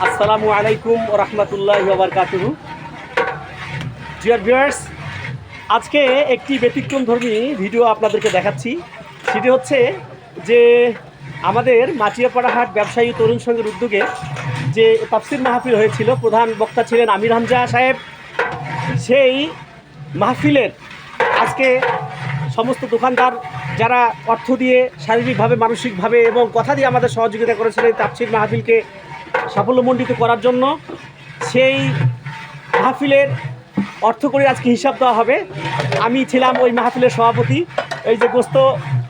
আসসালামু আলাইকুম ওয়া রাহমাতুল্লাহি ওয়া বারাকাতুহু। ডিয়ার ভিউয়ার্স, আজকে একটি ব্যতিক্রমধর্মী ভিডিও আপনাদেরকে দেখাচ্ছি। সেটি হচ্ছে যে আমাদের মাটিয়াপাড়া হাট ব্যবসায়ী তরুণ সংঘের উদ্যোগে যে তাফসির মাহফিল হয়েছিল, প্রধান বক্তা ছিলেন আমির হামজা সাহেব। সেই মাহফিলের আজকে সমস্ত দোকানদার যারা অর্থ দিয়ে, শারীরিকভাবে, মানসিকভাবে এবং কথা দিয়ে আমাদের সহযোগিতা করেছিলেন এই তাফসির মাহফিলকে সাফল্যমণ্ডিত করার জন্য, সেই মাহফিলের অর্থ করে আজকে হিসাব দেওয়া হবে। আমি ছিলাম ওই মাহফিলের সভাপতি। এই যে গোস্ত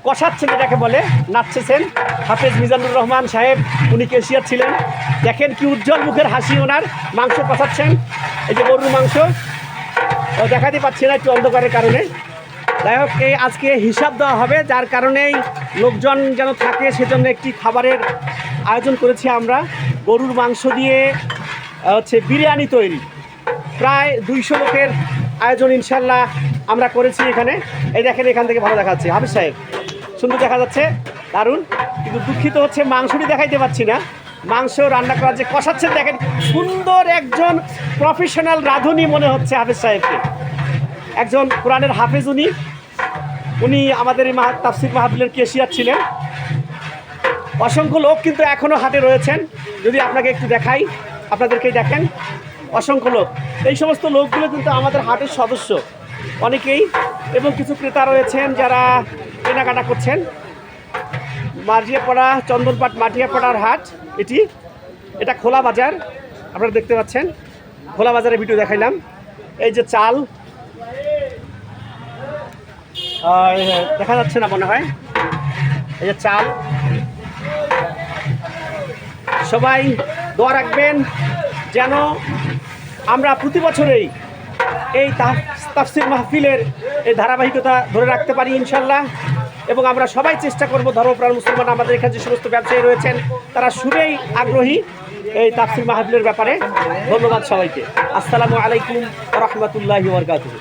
কষাচ্ছেন, এটাকে বলে নাচছেন, হাফেজ মিজানুর রহমান সাহেব, উনি কেশিয়ার ছিলেন। দেখেন কি উজ্জ্বল মুখের হাসি ওনার। মাংস কষাচ্ছেন, এই যে গরুর মাংস দেখাতে পাচ্ছি না একটু অন্ধকারের কারণে। যাই হোক, এই আজকে হিসাব দেওয়া হবে, যার কারণেই লোকজন যেন থাকে সেজন্য একটি খাবারের আয়োজন করেছি আমরা। গরুর মাংস দিয়ে হচ্ছে বিরিয়ানি তৈরি, প্রায় 200 লোকের আয়োজন ইনশাল্লাহ আমরা করেছি এখানে। এই দেখেন, এখান থেকে ভালো দেখাচ্ছে হাফিজ সাহেব, সুন্দর দেখা যাচ্ছে, দারুণ। কিন্তু দুঃখিত হচ্ছে মাংসটি দেখাইতে পাচ্ছি না। মাংস রান্না করার যে কষাচ্ছেন, দেখেন সুন্দর একজন প্রফেশনাল রাঁধুনি মনে হচ্ছে হাফিজ সাহেবকে। একজন কোরআনের হাফেজ উনি আমাদের এই তাফসির মাহফিলের কেশিয়ার ছিলেন। অসংখ্য লোক কিন্তু এখনও হাটে রয়েছেন, যদি আপনাকে একটু দেখাই, আপনাদেরকেই দেখেন অসংখ্য লোক। এই সমস্ত লোকগুলো কিন্তু আমাদের হাটের সদস্য অনেকেই, এবং কিছু ক্রেতা রয়েছেন যারা কেনাকাটা করছেন। মাটিয়াপাড়া চন্দনপাট মাটিয়াপাড়ার হাট এটা খোলা বাজার, আপনারা দেখতে পাচ্ছেন। খোলা বাজারের ভিডিও দেখাইলাম। এই যে চাল দেখা যাচ্ছে না মনে হয়, এই যে চাল। সবাই দোয়া রাখবেন যেন আমরা প্রতি বছরেই এই তাফসির মাহফিলের এই ধারাবাহিকতা ধরে রাখতে পারি ইনশাল্লাহ। এবং আমরা সবাই চেষ্টা করব, ধর্মপ্রাণ মুসলমান আমাদের এখানে যে সমস্ত ব্যবসায়ী রয়েছেন তারা খুবই আগ্রহী এই তাফসির মাহফিলের ব্যাপারে। ধন্যবাদ সবাইকে। আসসালামু আলাইকুম ওয়া রাহমাতুল্লাহি ওয়া বারাকাতুহু।